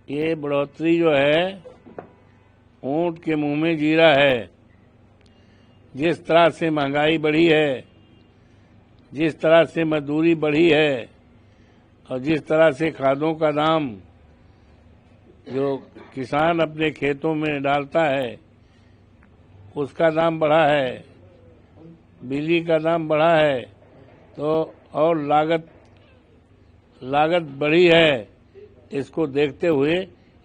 ये बढ़ोतरी जो है ऊंट के मुंह में जीरा है। जिस तरह से महंगाई बढ़ी है, जिस तरह से मजदूरी बढ़ी है और जिस तरह से खादों का दाम जो किसान अपने खेतों में डालता है उसका दाम बढ़ा है, बिजली का दाम बढ़ा है, तो और लागत बढ़ी है। इसको देखते हुए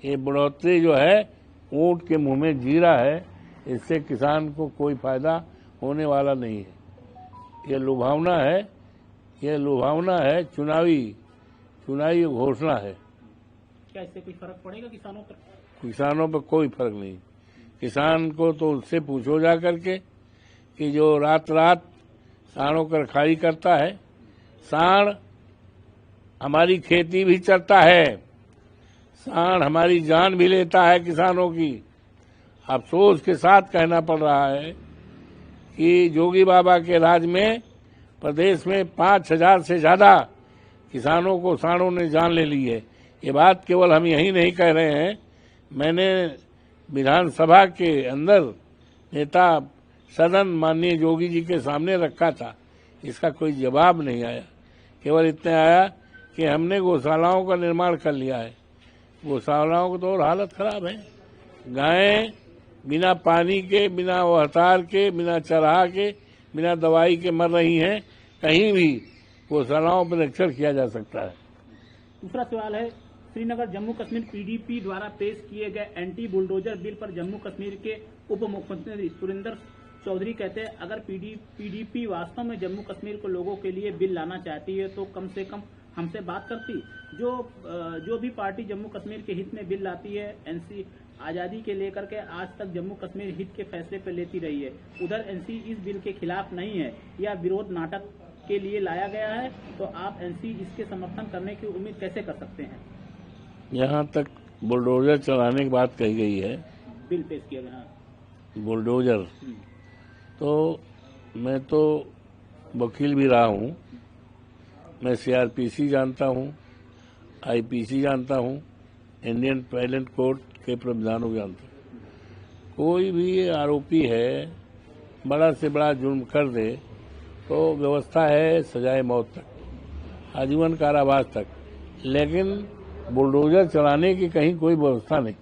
ये बढ़ोतरी जो है ऊंट के मुंह में जीरा है। इससे किसान को कोई फायदा होने वाला नहीं है। ये लुभावना है, चुनावी घोषणा है। क्या इससे कोई फर्क पड़ेगा किसानों पर? किसानों पर कोई फर्क नहीं। किसान को तो उससे पूछो जा करके कि जो रात रात सांडों कर खाई करता है। सांड हमारी खेती भी चरता है, सांड हमारी जान भी लेता है किसानों की। अफसोस के साथ कहना पड़ रहा है कि जोगी बाबा के राज में प्रदेश में 5,000 से ज्यादा किसानों को सांडों ने जान ले ली है। ये बात केवल हम यही नहीं कह रहे हैं, मैंने विधानसभा के अंदर नेता सदन माननीय जोगी जी के सामने रखा था। इसका कोई जवाब नहीं आया। केवल इतने आया कि हमने गौशालाओं का निर्माण कर लिया है। गौशालाओं की तो और हालत खराब है। गायें बिना पानी के, बिना वहतार के, बिना चराहा के, बिना दवाई के मर रही हैं। कहीं भी गौशालाओं पर निरीक्षण किया जा सकता है। दूसरा सवाल है, श्रीनगर जम्मू कश्मीर पीडीपी द्वारा पेश किए गए एंटी बुलडोजर बिल पर जम्मू कश्मीर के उप मुख्यमंत्री सुरेंद्र चौधरी कहते हैं, अगर पीडीपी वास्तव में जम्मू कश्मीर को लोगों के लिए बिल लाना चाहती है तो कम से कम हमसे बात करती। जो भी पार्टी जम्मू कश्मीर के हित में बिल लाती है, एनसी आजादी के लेकर के आज तक जम्मू कश्मीर हित के फैसले पर लेती रही है। उधर एनसी इस बिल के खिलाफ नहीं है या विरोध नाटक के लिए लाया गया है, तो आप एनसी इसके समर्थन करने की उम्मीद कैसे कर सकते हैं? यहाँ तक बुलडोजर चलाने की बात कही गई है, बिल पेश किया गया बुलडोजर। तो मैं तो वकील भी रहा हूँ, मैं सीआरपीसी जानता हूँ, आईपीसी जानता हूँ, इंडियन पैरेंट कोर्ट के प्रावधानों जानता हूँ। कोई भी आरोपी है, बड़ा से बड़ा जुर्म कर दे तो व्यवस्था है सजाए मौत तक, आजीवन कारावास तक। लेकिन बुलडोजर चलाने की कहीं कोई व्यवस्था नहीं।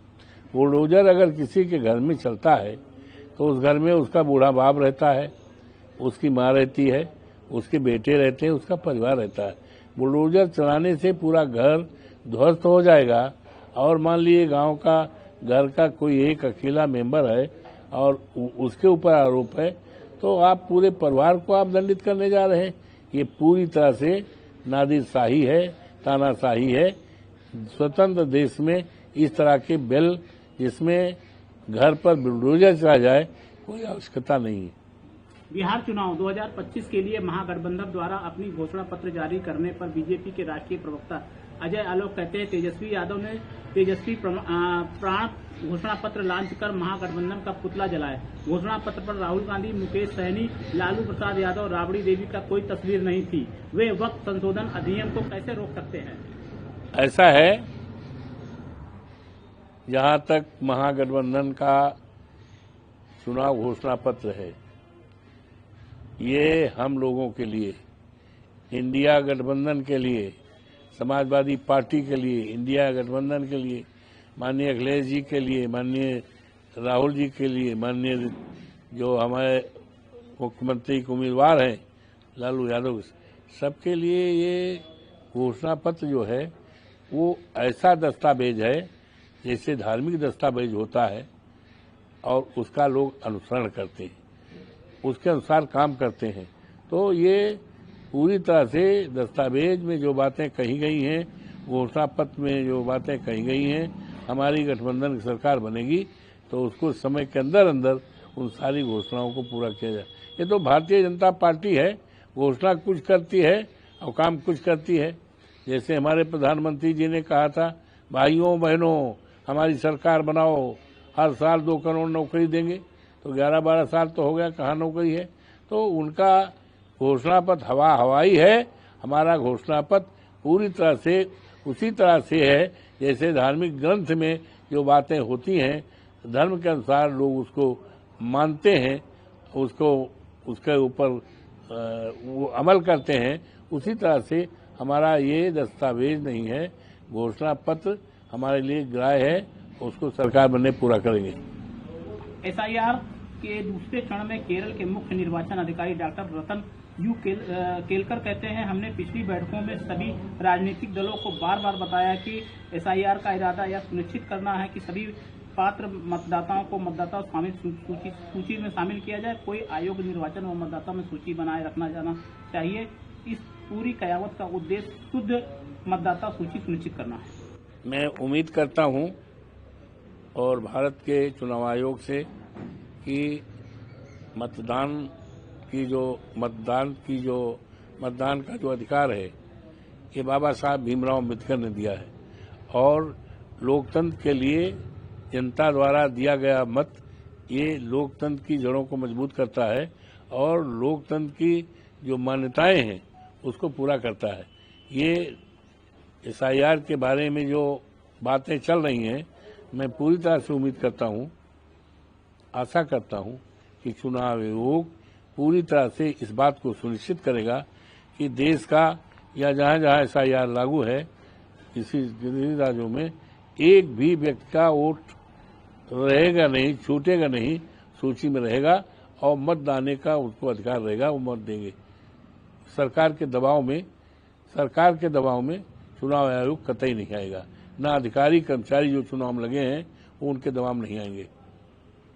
बुलडोजर अगर किसी के घर में चलता है तो उस घर में उसका बूढ़ा बाप रहता है, उसकी माँ रहती है, उसके बेटे रहते हैं, उसका परिवार रहता है। बुलडोजर चलाने से पूरा घर ध्वस्त हो जाएगा। और मान लीजिए गांव का घर का कोई एक अकेला मेंबर है और उसके ऊपर आरोप है, तो आप पूरे परिवार को आप दंडित करने जा रहे हैं। ये पूरी तरह से नादिरशाही है, तानाशाही है। स्वतंत्र देश में इस तरह के बिल जिसमें घर पर बुलडोजर चला जाए, कोई आवश्यकता नहीं है। बिहार चुनाव 2025 के लिए महागठबंधन द्वारा अपनी घोषणा पत्र जारी करने पर बीजेपी के राष्ट्रीय प्रवक्ता अजय आलोक कहते हैं, तेजस्वी यादव ने तेजस्वी प्राण घोषणा पत्र लॉन्च कर महागठबंधन का पुतला जलाया। घोषणा पत्र पर राहुल गांधी, मुकेश सहनी, लालू प्रसाद यादव, राबड़ी देवी का कोई तस्वीर नहीं थी। वे वक्त संशोधन अधिनियम को कैसे रोक सकते हैं? ऐसा है, जहां तक महागठबंधन का चुनाव घोषणा पत्र है, ये हम लोगों के लिए, इंडिया गठबंधन के लिए, समाजवादी पार्टी के लिए, इंडिया गठबंधन के लिए, माननीय अखिलेश जी के लिए, माननीय राहुल जी के लिए, माननीय जो हमारे मुख्यमंत्री के उम्मीदवार हैं लालू यादव, सबके लिए ये घोषणा पत्र जो है वो ऐसा दस्तावेज है जैसे धार्मिक दस्तावेज होता है और उसका लोग अनुसरण करते हैं, उसके अनुसार काम करते हैं। तो ये पूरी तरह से दस्तावेज में जो बातें कही गई हैं, घोषणा पत्र में जो बातें कही गई हैं, हमारी गठबंधन की सरकार बनेगी तो उसको समय के अंदर अंदर उन सारी घोषणाओं को पूरा किया जाए। ये तो भारतीय जनता पार्टी है, घोषणा कुछ करती है और काम कुछ करती है। जैसे हमारे प्रधानमंत्री जी ने कहा था, भाइयों बहनों हमारी सरकार बनाओ, हर साल 2 करोड़ नौकरी देंगे, तो 11-12 साल तो हो गया, कहाँ नौकरी है। तो उनका घोषणा पत्र हवाई है, हमारा घोषणा पत्र पूरी तरह से उसी तरह से है जैसे धार्मिक ग्रंथ में जो बातें होती हैं, धर्म के अनुसार लोग उसको मानते हैं, उसको उसके ऊपर वो अमल करते हैं। उसी तरह से हमारा ये दस्तावेज नहीं है, घोषणा पत्र हमारे लिए ग्राह्य है, उसको सरकार बनने पूरा करेंगे। एसआईआर के दूसरे चरण में केरल के मुख्य निर्वाचन अधिकारी डॉक्टर रतन यू केलकर कहते हैं, हमने पिछली बैठकों में सभी राजनीतिक दलों को बार बार बताया कि एसआईआर का इरादा यह सुनिश्चित करना है कि सभी पात्र मतदाताओं को मतदाता सूची में शामिल किया जाए। कोई आयोग निर्वाचन और मतदाता में सूची बनाए रखना जाना चाहिए। इस पूरी कयावत का उद्देश्य शुद्ध मतदाता सूची सुनिश्चित करना है। मैं उम्मीद करता हूं और भारत के चुनाव आयोग से कि मतदान का जो अधिकार है ये बाबा साहब भीमराव अम्बेडकर ने दिया है और लोकतंत्र के लिए जनता द्वारा दिया गया मत ये लोकतंत्र की जड़ों को मजबूत करता है और लोकतंत्र की जो मान्यताएं हैं उसको पूरा करता है। ये एसआईआर के बारे में जो बातें चल रही हैं, मैं पूरी तरह से उम्मीद करता हूं, आशा करता हूं कि चुनाव आयोग पूरी तरह से इस बात को सुनिश्चित करेगा कि देश का या जहां जहां एसआईआर लागू है किसी राज्यों में एक भी व्यक्ति का वोट रहेगा नहीं, छूटेगा नहीं, सूची में रहेगा और मत डालने का उसको अधिकार रहेगा, वो मत देंगे। सरकार के दबाव में चुनाव आयोग कतई नहीं आएगा, ना अधिकारी कर्मचारी जो चुनाव में लगे हैं वो उनके दबाव में नहीं आएंगे।